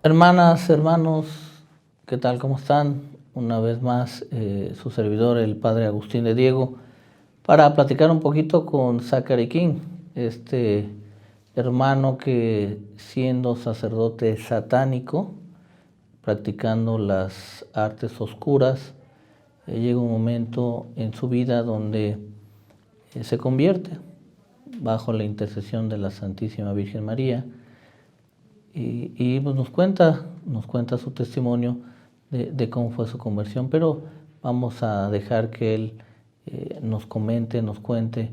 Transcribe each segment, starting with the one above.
Hermanas, hermanos, ¿qué tal? ¿Cómo están? Una vez más, su servidor, el Padre Agustín de Diego, para platicar un poquito con Zachary King, este hermano que siendo sacerdote satánico, practicando las artes oscuras, llega un momento en su vida donde se convierte bajo la intercesión de la Santísima Virgen María. Y pues nos cuenta su testimonio de cómo fue su conversión, pero vamos a dejar que él nos comente, nos cuente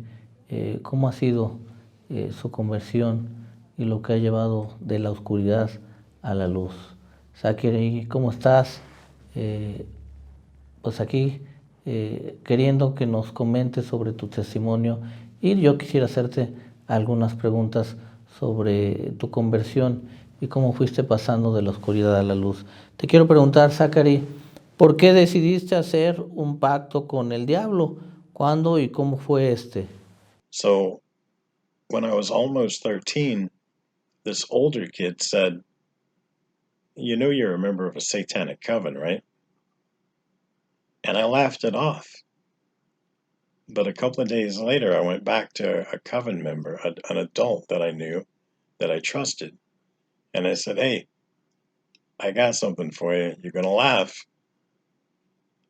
cómo ha sido su conversión y lo que ha llevado de la oscuridad a la luz. Zachary, ¿cómo estás? Pues aquí queriendo que nos comentes sobre tu testimonio y yo quisiera hacerte algunas preguntas sobre tu conversión y cómo fuiste pasando de la oscuridad a la luz. Te quiero preguntar, Zachary, ¿por qué decidiste hacer un pacto con el diablo? ¿Cuándo y cómo fue este? So, when I was almost 13, this older kid said, "You know you're a member of a satanic coven, right?" And I laughed it off. But a couple of days later, I went back to a coven member, an adult that I knew, that I trusted, and I said, "Hey, I got something for you. You're going to laugh.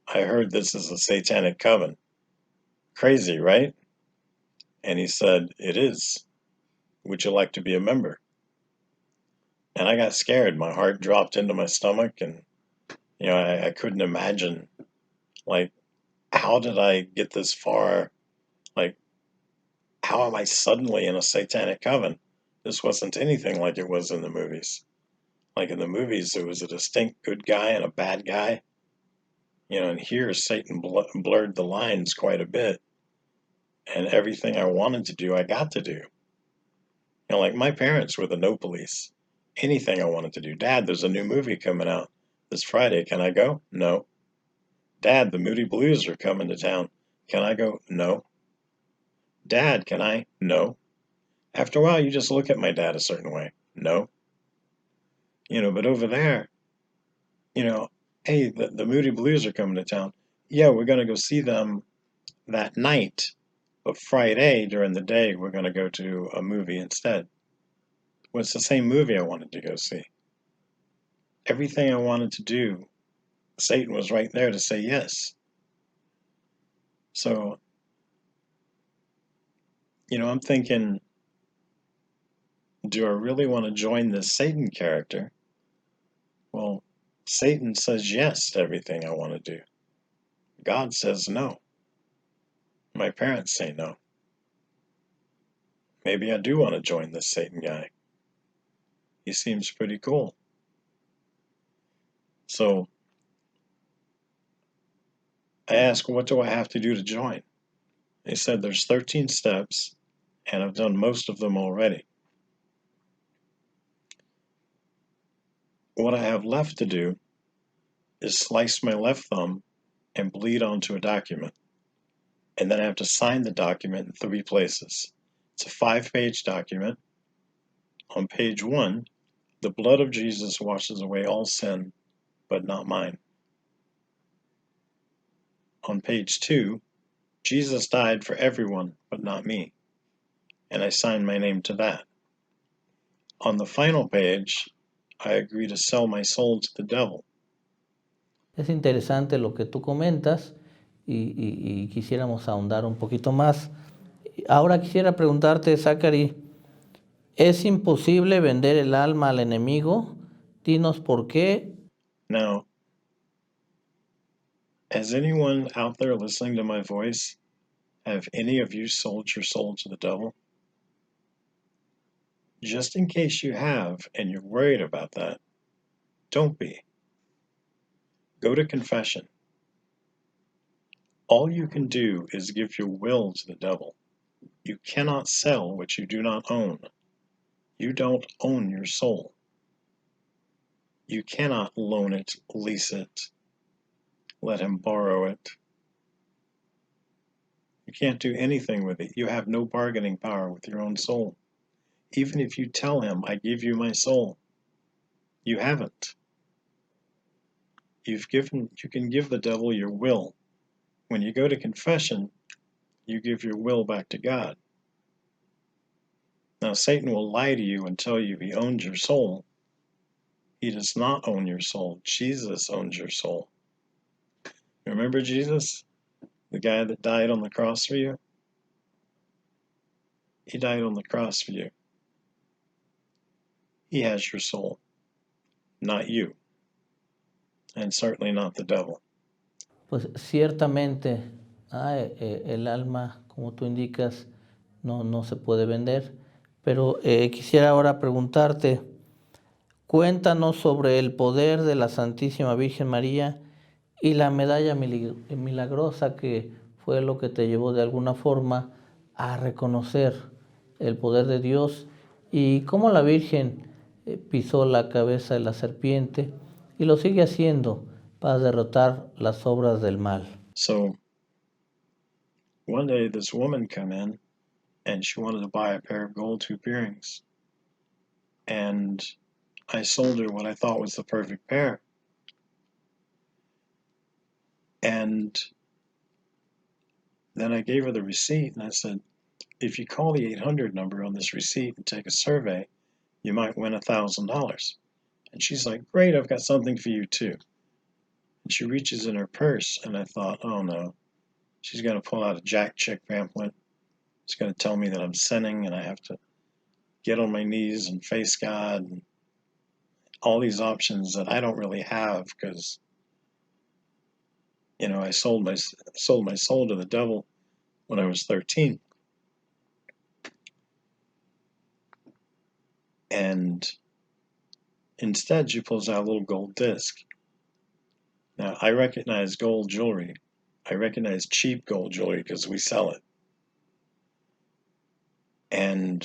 I heard this is a satanic coven. Crazy, right?" And he said, "It is. Would you like to be a member?" And I got scared. My heart dropped into my stomach, and I couldn't imagine, like, how did I get this far? Like, how am I suddenly in a satanic coven? This wasn't anything like it was in the movies. Like in the movies, there was a distinct good guy and a bad guy. And here Satan blurred the lines quite a bit. And everything I wanted to do, I got to do. Like my parents were the no police. Anything I wanted to do. Dad, there's a new movie coming out this Friday. Can I go? No. Dad, the Moody Blues are coming to town. Can I go? No. Dad, can I? No. After a while, you just look at my dad a certain way. No. But over there, hey, the Moody Blues are coming to town. Yeah, we're going to go see them that night. But Friday, during the day, we're going to go to a movie instead. Well, it's the same movie I wanted to go see. Everything I wanted to do, Satan was right there to say yes. So, I'm thinking, do I really want to join this Satan character? Well, Satan says yes to everything I want to do. God says no. My parents say no. Maybe I do want to join this Satan guy. He seems pretty cool. So I asked, what do I have to do to join? They said there's 13 steps, and I've done most of them already. What I have left to do is slice my left thumb and bleed onto a document. And then I have to sign the document in 3 places. It's a 5-page document. On page 1, the blood of Jesus washes away all sin, but not mine. On page 2, Jesus died for everyone, but not me. And I sign my name to that. On the final page, I agree to sell my soul to the devil. Es interesante lo que tú comentas y quisiéramos ahondar un poquito más. Ahora quisiera preguntarte, Zachary, ¿es imposible vender el alma al enemigo? Dinos por qué. Now, has anyone out there listening to my voice, have any of you sold your soul to the devil? Just in case you have and you're worried about that, don't be. Go to confession. All you can do is give your will to the devil. You cannot sell what you do not own. You don't own your soul. You cannot loan it, lease it, let him borrow it. You can't do anything with it. You have no bargaining power with your own soul. Even if you tell him, I give you my soul, You haven't. You can give the devil your will. When you go to confession, you give your will back to God. Now, Satan will lie to you and tell you he owns your soul. He does not own your soul. Jesus owns your soul. Remember Jesus? The guy that died on the cross for you? He died on the cross for you. He has your soul, not you, and certainly not the devil. Pues ciertamente el alma, como tú indicas, no se puede vender, pero quisiera ahora preguntarte, cuéntanos sobre el poder de la Santísima Virgen María y la medalla milagrosa que fue lo que te llevó de alguna forma a reconocer el poder de Dios y cómo la Virgen pisó la cabeza de la serpiente y lo sigue haciendo para derrotar las obras del mal. So, one day this woman came in and she wanted to buy a pair of gold tooth earrings. And I sold her what I thought was the perfect pair. And then I gave her the receipt and I said, if you call the 800 number on this receipt and take a survey, you might win $1,000. And she's like, great, I've got something for you too. And she reaches in her purse and I thought, oh no, she's going to pull out a Jack Chick pamphlet. She's going to tell me that I'm sinning and I have to get on my knees and face God and all these options that I don't really have because, you know, I sold my soul to the devil when I was 13. And instead, she pulls out a little gold disc. Now, I recognize gold jewelry. I recognize cheap gold jewelry because we sell it. And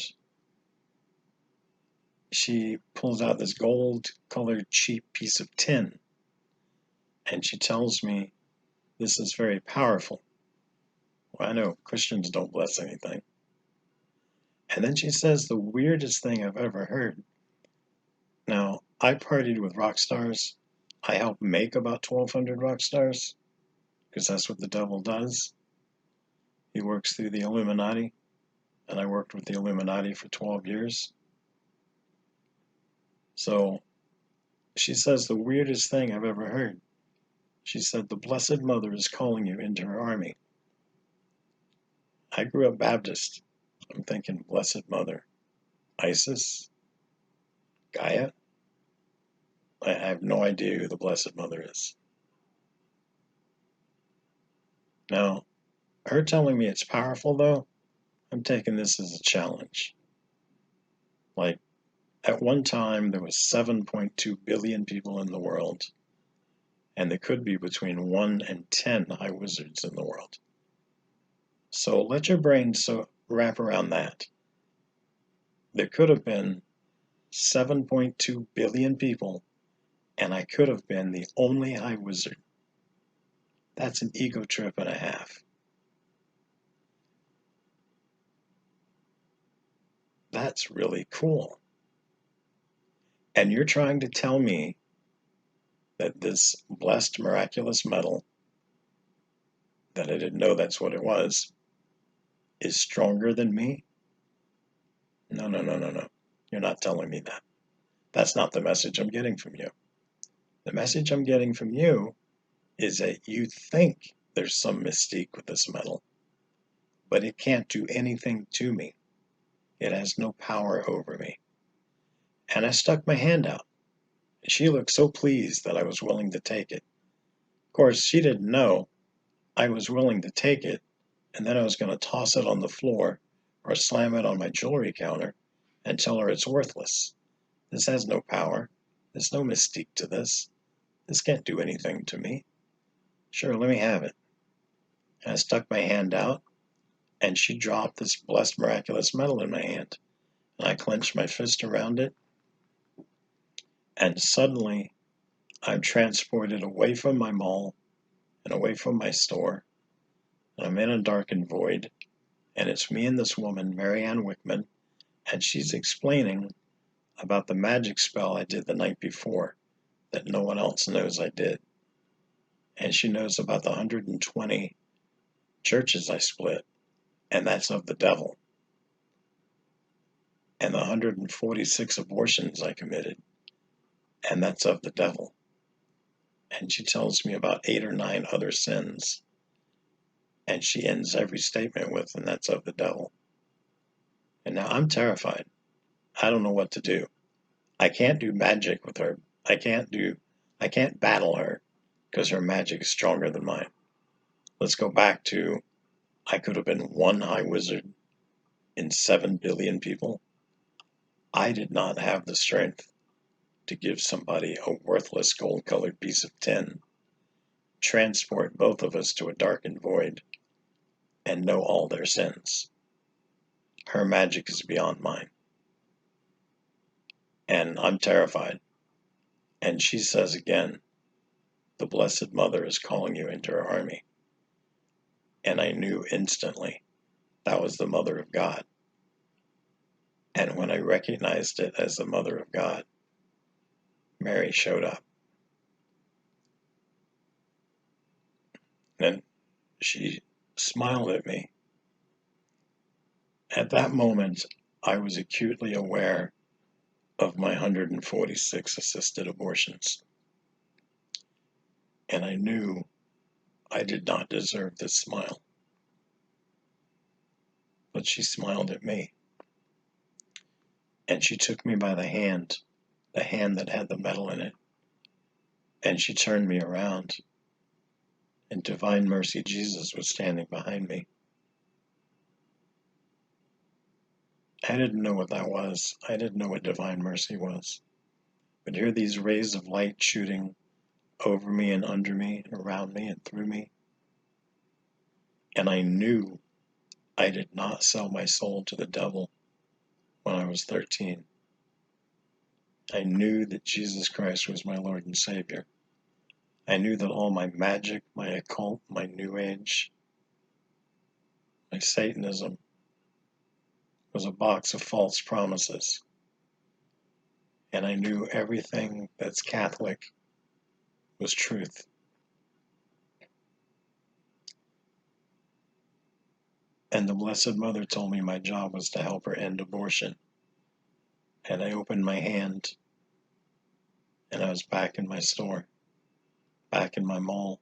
she pulls out this gold-colored cheap piece of tin. And she tells me, this is very powerful. Well, I know Christians don't bless anything. And then she says the weirdest thing I've ever heard. Now, I partied with rock stars. I helped make about 1,200 rock stars because that's what the devil does. He works through the Illuminati, and I worked with the Illuminati for 12 years. So she says the weirdest thing I've ever heard. She said, the Blessed Mother is calling you into her army. I grew up Baptist. I'm thinking, Blessed Mother, Isis, Gaia? I have no idea who the Blessed Mother is. Now, her telling me it's powerful, though, I'm taking this as a challenge. Like, at one time, there was 7.2 billion people in the world, and there could be between 1 and 10 high wizards in the world. So let your brain wrap around that. There could have been 7.2 billion people, and I could have been the only high wizard. That's an ego trip and a half. That's really cool. And you're trying to tell me that this blessed miraculous metal, that I didn't know that's what it was, is stronger than me? No. You're not telling me that. That's not the message I'm getting from you. The message I'm getting from you is that you think there's some mystique with this metal, but it can't do anything to me. It has no power over me. And I stuck my hand out. She looked so pleased that I was willing to take it. Of course, she didn't know I was willing to take it, and then I was going to toss it on the floor or slam it on my jewelry counter and tell her it's worthless. This has no power. There's no mystique to this. This can't do anything to me. Sure, let me have it. And I stuck my hand out, and she dropped this blessed miraculous metal in my hand. And I clenched my fist around it, and suddenly I'm transported away from my mall and away from my store, and I'm in a darkened void, and it's me and this woman, Marianne Wickman, and she's explaining about the magic spell I did the night before that no one else knows I did. And she knows about the 120 churches I split, and that's of the devil. And the 146 abortions I committed, and that's of the devil. And she tells me about 8 or 9 other sins, and she ends every statement with, and that's of the devil. And now I'm terrified. I don't know what to do. I can't do magic with her. I can't battle her because her magic is stronger than mine. Let's go back to, I could have been one high wizard in 7 billion people. I did not have the strength to give somebody a worthless gold-colored piece of tin, transport both of us to a darkened void, and know all their sins. Her magic is beyond mine. And I'm terrified. And she says again, the Blessed Mother is calling you into her army. And I knew instantly that was the Mother of God. And when I recognized it as the Mother of God, Mary showed up. And she smiled at me. At that moment, I was acutely aware of my 146 assisted abortions. And I knew I did not deserve this smile. But she smiled at me. And she took me by the hand that had the metal in it. And she turned me around. And Divine Mercy Jesus was standing behind me. I didn't know what that was. I didn't know what Divine Mercy was. But here these rays of light shooting over me and under me and around me and through me. And I knew I did not sell my soul to the devil when I was 13. I knew that Jesus Christ was my Lord and Savior. I knew that all my magic, my occult, my New Age, my Satanism was a box of false promises. And I knew everything that's Catholic was truth. And the Blessed Mother told me my job was to help her end abortion. And I opened my hand, and I was back in my store, back in my mall.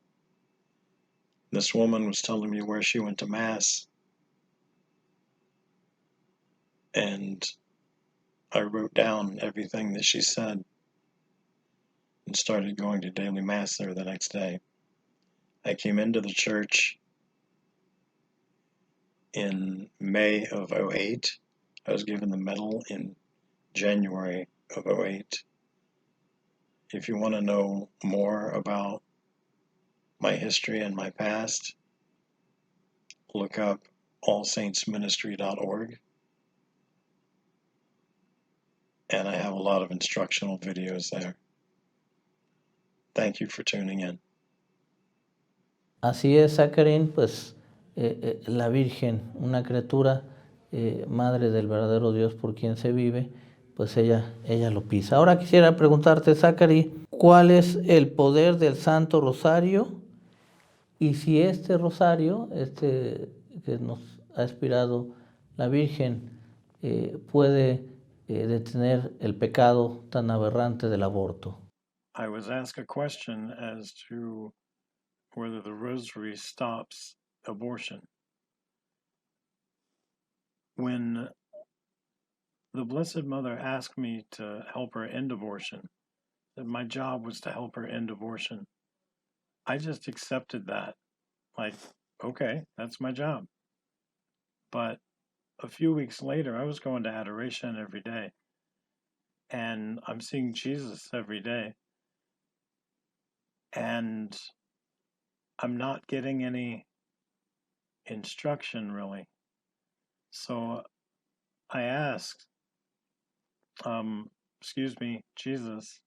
This woman was telling me where she went to Mass. And I wrote down everything that she said and started going to daily Mass there the next day. I came into the church in May of 08. I was given the medal in January of 08. If you want to know more about my history and my past, look up allsaintsministry.org. And I have a lot of instructional videos there. Thank you for tuning in. Así es, Zachary, pues la Virgen, una criatura, madre del verdadero Dios por quien se vive, pues ella lo pisa. Ahora quisiera preguntarte, Zachary, ¿cuál es el poder del Santo Rosario? Y si este rosario, que nos ha inspirado la Virgen, puede detener el pecado tan aberrante del aborto. I was asked a question as to whether the rosary stops abortion. When the Blessed Mother asked me to help her end abortion, that my job was to help her end abortion, I just accepted that. Like, okay, that's my job. But a few weeks later, I was going to adoration every day. And I'm seeing Jesus every day. And I'm not getting any instruction, really. So I asked, excuse me, Jesus,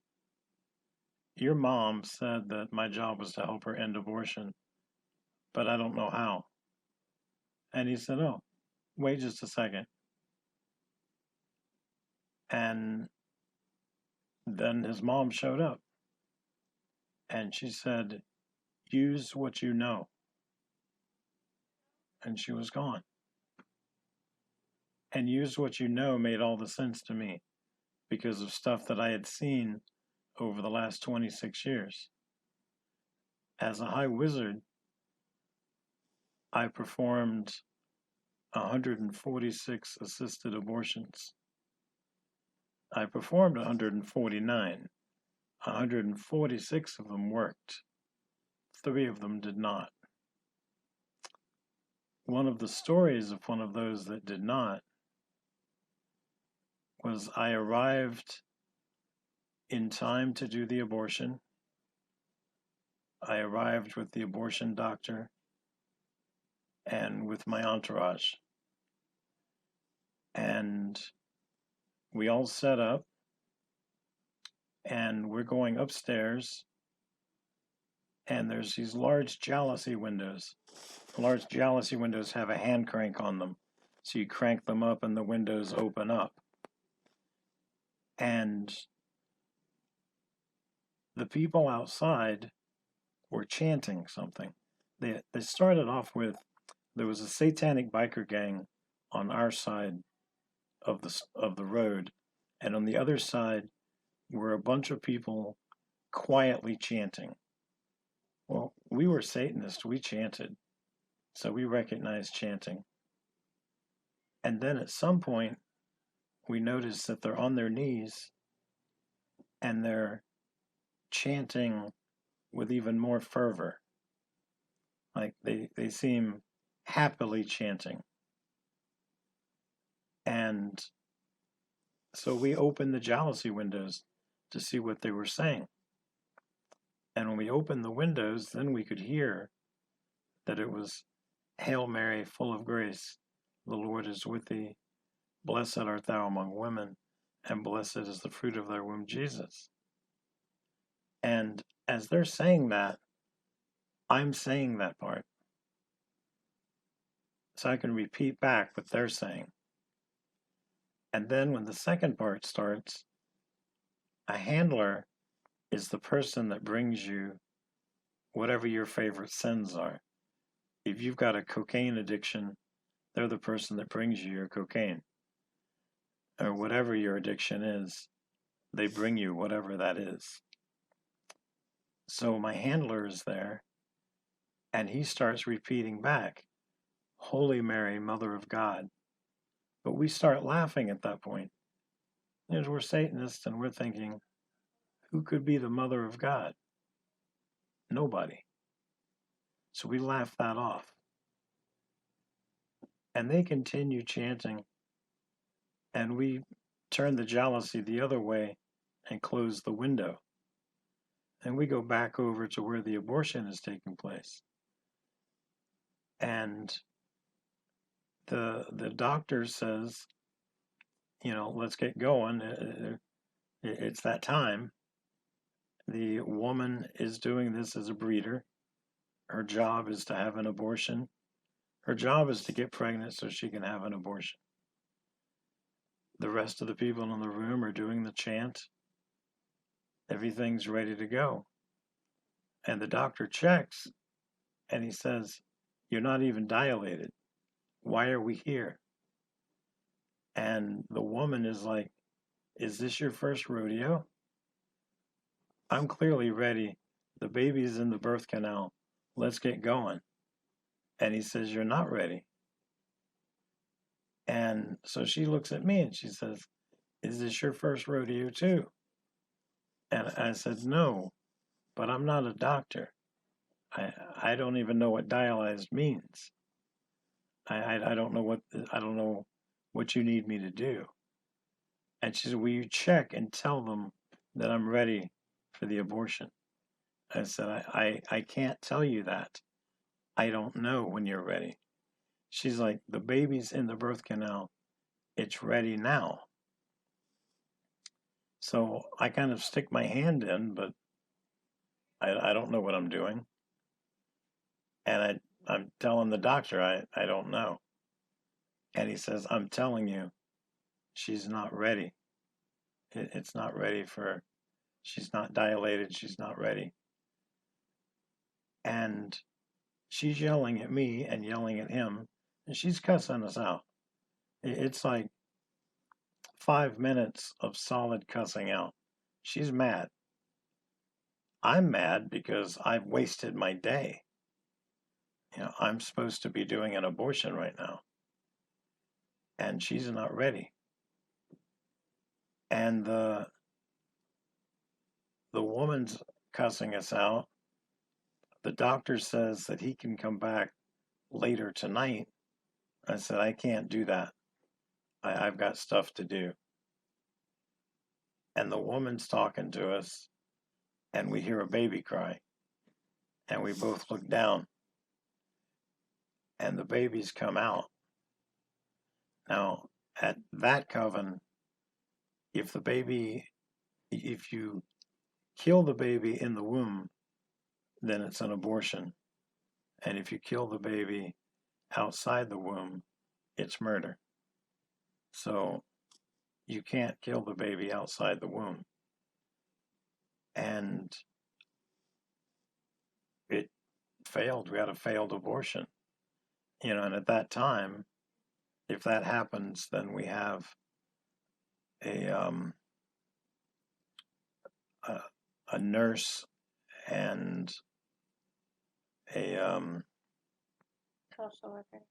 your mom said that my job was to help her end abortion, but I don't know how. And he said, oh, wait just a second. And then his mom showed up and she said, use what you know. And she was gone. And use what you know made all the sense to me because of stuff that I had seen over the last 26 years. As a high wizard, I performed 146 assisted abortions. I performed 149. 146 of them worked. 3 of them did not. One of the stories of one of those that did not was I arrived in time to do the abortion. I arrived with the abortion doctor and with my entourage. And we all set up and we're going upstairs and there's these large jalousie windows. Large jalousie windows have a hand crank on them. So you crank them up and the windows open up. And the people outside were chanting something. They started off with, there was a satanic biker gang on our side of the road, and on the other side were a bunch of people quietly chanting. Well, we were Satanists, we chanted, so we recognized chanting. And then at some point, we noticed that they're on their knees and they're chanting with even more fervor. Like they seem happily chanting. And so we opened the jalousie windows to see what they were saying. And when we opened the windows, then we could hear that it was, Hail Mary, full of grace, the Lord is with thee. Blessed art thou among women, and blessed is the fruit of thy womb, Jesus. And as they're saying that, I'm saying that part. So I can repeat back what they're saying. And then when the second part starts, a handler is the person that brings you whatever your favorite sins are. If you've got a cocaine addiction, they're the person that brings you your cocaine. Or whatever your addiction is, they bring you whatever that is. So my handler is there, and he starts repeating back, Holy Mary, Mother of God. But we start laughing at that point. Because we're Satanists and we're thinking, who could be the Mother of God? Nobody. So we laugh that off. And they continue chanting, and we turn the jalousie the other way and close the window. And we go back over to where the abortion is taking place. And the doctor says, let's get going. It's that time. The woman is doing this as a breeder. Her job is to have an abortion. Her job is to get pregnant so she can have an abortion. The rest of the people in the room are doing the chant. Everything's ready to go. And the doctor checks and he says, you're not even dilated. Why are we here? And the woman is like, is this your first rodeo? I'm clearly ready. The baby's in the birth canal. Let's get going. And he says, you're not ready. And so she looks at me and she says, is this your first rodeo too? And I said, no, but I'm not a doctor. I don't even know what dialyzed means. I don't know what you need me to do. And she said, will you check and tell them that I'm ready for the abortion? I said, I can't tell you that. I don't know when you're ready. She's like, the baby's in the birth canal. It's ready now. So I kind of stick my hand in, but I don't know what I'm doing. And I'm telling the doctor, I don't know. And he says, I'm telling you, she's not ready. It's not ready for She's not dilated. She's not ready. And she's yelling at me and yelling at him, and she's cussing us out. It's like 5 minutes of solid cussing out. She's mad. I'm mad because I've wasted my day. I'm supposed to be doing an abortion right now, and she's not ready. And the woman's cussing us out. The doctor says that he can come back later tonight. I said, I can't do that. I've got stuff to do. And the woman's talking to us, and we hear a baby cry. And we both look down, and the baby's come out. Now, at that coven, if you kill the baby in the womb, then it's an abortion. And if you kill the baby outside the womb, it's murder. So you can't kill the baby outside the womb. And it failed. We had a failed abortion. And at that time, if that happens, then we have a nurse and a social worker.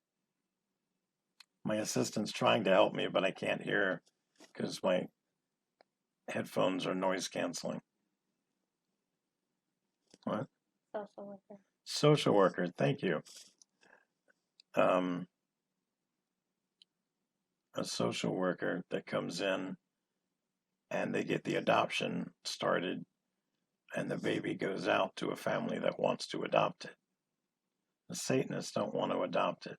My assistant's trying to help me, but I can't hear because my headphones are noise canceling. What? Social worker. Social worker, thank you. A social worker that comes in and they get the adoption started, and the baby goes out to a family that wants to adopt it. The Satanists don't want to adopt it.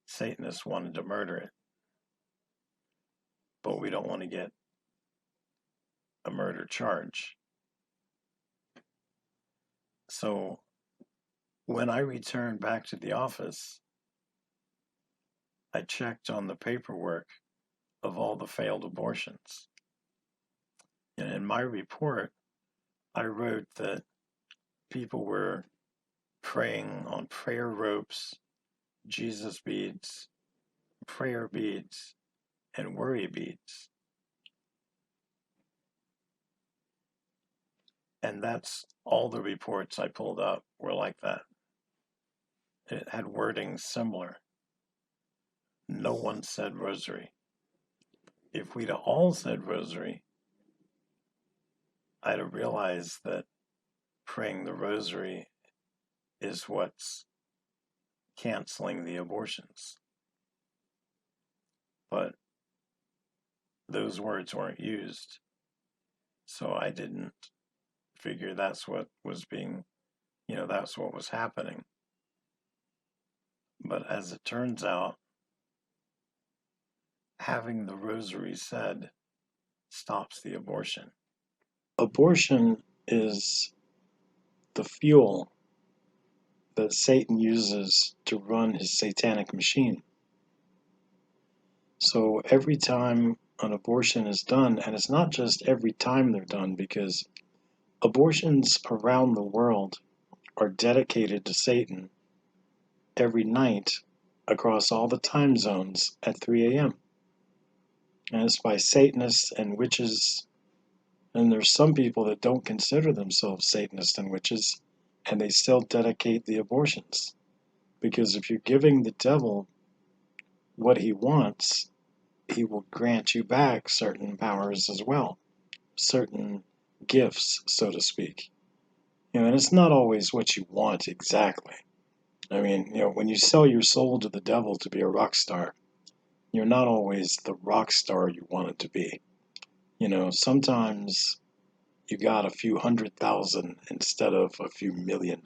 Satanists wanted to murder it. But we don't want to get a murder charge. So when I returned back to the office, I checked on the paperwork of all the failed abortions. And in my report, I wrote that people were praying on prayer ropes, Jesus beads, prayer beads, and worry beads. And that's all the reports I pulled up were like that. It had wording similar. No one said rosary. If we'd all said rosary, I'd have realized that praying the rosary is what's canceling the abortions. But those words weren't used. So I didn't figure that's what was being, that's what was happening. But as it turns out, having the rosary said stops the abortion. Abortion is the fuel that Satan uses to run his satanic machine. So every time an abortion is done, and it's not just every time they're done, because abortions around the world are dedicated to Satan every night across all the time zones at 3 a.m. And it's by Satanists and witches. And there's some people that don't consider themselves Satanists and witches, and they still dedicate the abortions. Because if you're giving the devil what he wants, he will grant you back certain powers as well, certain gifts, so to speak. And it's not always what you want exactly. I mean, when you sell your soul to the devil to be a rock star, you're not always the rock star you want it to be. Sometimes you got a few $100,000 instead of a few $1 million.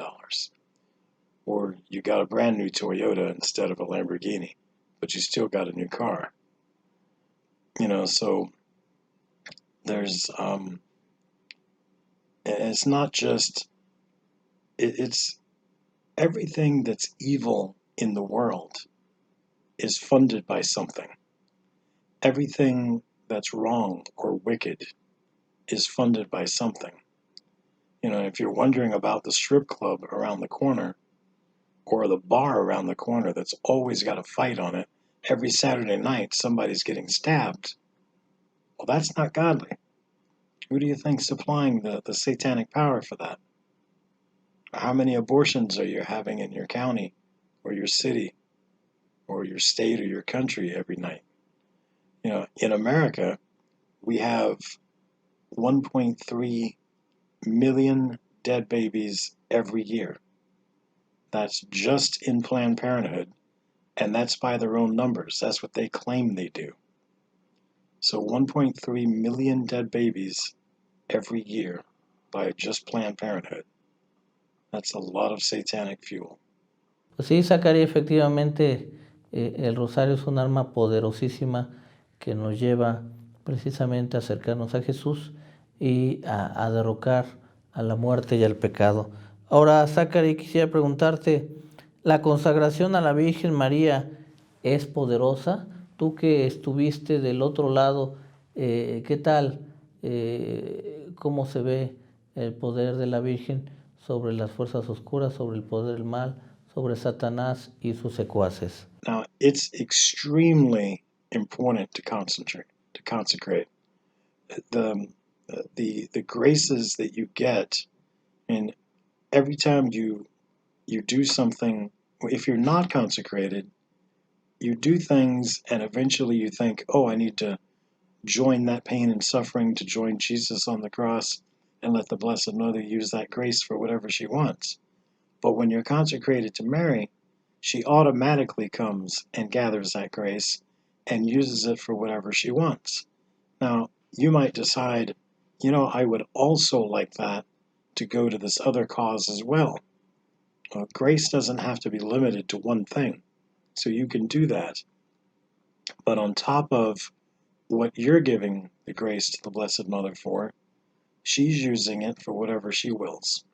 Or you got a brand new Toyota instead of a Lamborghini, but you still got a new car. So there's, it's not just, it's everything that's evil in the world is funded by something. Everything that's wrong or wicked is funded by something. You know, if you're wondering about the strip club around the corner or the bar around the corner that's always got a fight on it, every Saturday night somebody's getting stabbed, well, that's not godly. Who do you think's supplying the satanic power for that? How many abortions are you having in your county or your city or your state or your country every night? You know, in America, we have 1.3 million dead babies every year. That's just in Planned Parenthood, and that's by their own numbers. That's what they claim they do. So 1.3 million dead babies every year by just Planned Parenthood. That's a lot of satanic fuel. Pues sí, Zachary, efectivamente, el rosario es un arma poderosísima que nos lleva precisamente a acercarnos a Jesús y a derrocar a la muerte y al pecado. Ahora, Zachary, quisiera preguntarte, ¿la consagración a la Virgen María es poderosa? Tú que estuviste del otro lado, ¿qué tal? ¿Cómo se ve el poder de la Virgen sobre las fuerzas oscuras, sobre el poder del mal, sobre Satanás y sus secuaces? Now, it's extremely important to consecrate. The graces that you get, and every time you do something, if you're not consecrated, you do things and eventually you think, oh, I need to join that pain and suffering to join Jesus on the cross and let the Blessed Mother use that grace for whatever she wants. But when you're consecrated to Mary, she automatically comes and gathers that grace and uses it for whatever she wants. Now, you might decide, you know, I would also like that to go to this other cause as well. Grace doesn't have to be limited to one thing, so you can do that. But on top of what you're giving the grace to the Blessed Mother for, she's using it for whatever she wills,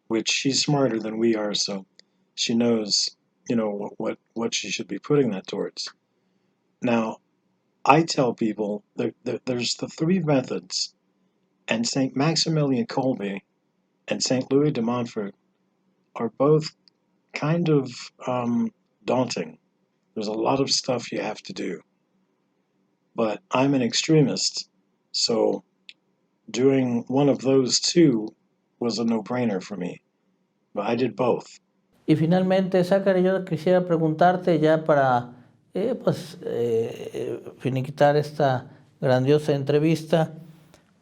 which she's smarter than we are, so she knows, you know, what she should be putting that towards. Now, I tell people there's the three methods, and St. Maximilian Kolbe and St. Louis de Montfort are both kind of daunting. There's a lot of stuff you have to do. But I'm an extremist, so doing one of those two was a no-brainer for me. But I did both. Y finalmente, Zachary, yo quisiera preguntarte ya para finiquitar esta grandiosa entrevista,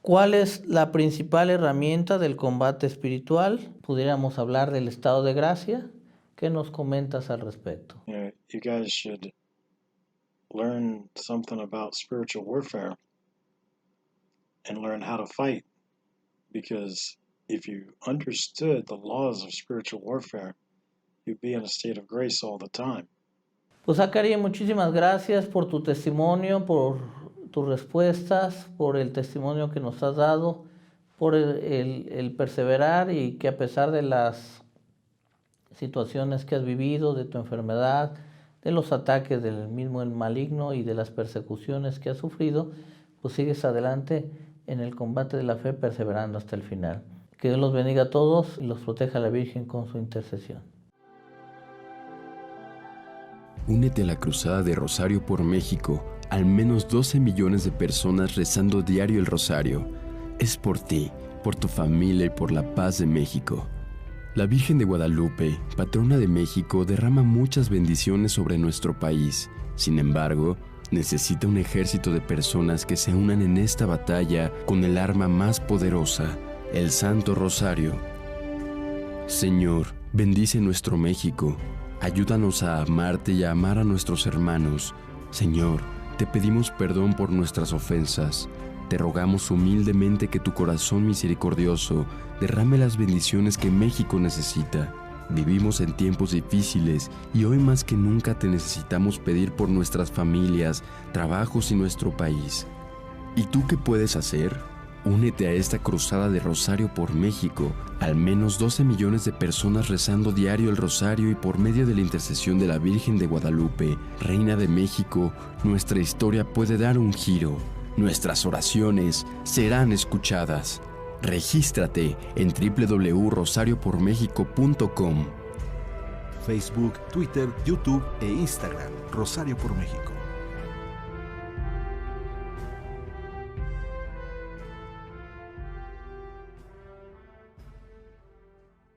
¿cuál es la principal herramienta del combate espiritual? ¿Pudiéramos hablar del estado de gracia? ¿Qué nos comentas al respecto? You guys should learn something about spiritual warfare and learn how to fight, because if you understood the laws of spiritual warfare, you'd be in a state of grace all the time. Pues Zachary, muchísimas gracias por tu testimonio, por tus respuestas, por el testimonio que nos has dado, por el perseverar y que a pesar de las situaciones que has vivido, de tu enfermedad, de los ataques del mismo el maligno y de las persecuciones que has sufrido, pues sigues adelante en el combate de la fe, perseverando hasta el final. Que Dios los bendiga a todos y los proteja a la Virgen con su intercesión. Únete a la cruzada de Rosario por México. Al menos 12 millones de personas rezando diario el rosario. Es por ti, por tu familia y por la paz de México. La Virgen de Guadalupe, patrona de México, derrama muchas bendiciones sobre nuestro país. Sin embargo, necesita un ejército de personas que se unan en esta batalla con el arma más poderosa, el Santo Rosario. Señor, bendice nuestro México. Ayúdanos a amarte y a amar a nuestros hermanos. Señor, te pedimos perdón por nuestras ofensas. Te rogamos humildemente que tu corazón misericordioso derrame las bendiciones que México necesita. Vivimos en tiempos difíciles y hoy más que nunca te necesitamos pedir por nuestras familias, trabajos y nuestro país. ¿Y tú qué puedes hacer? Únete a esta cruzada de Rosario por México. Al menos 12 millones de personas rezando diario el rosario y por medio de la intercesión de la Virgen de Guadalupe, Reina de México, nuestra historia puede dar un giro. Nuestras oraciones serán escuchadas. Regístrate en www.rosariopormexico.com. Facebook, Twitter, YouTube e Instagram. Rosario por México.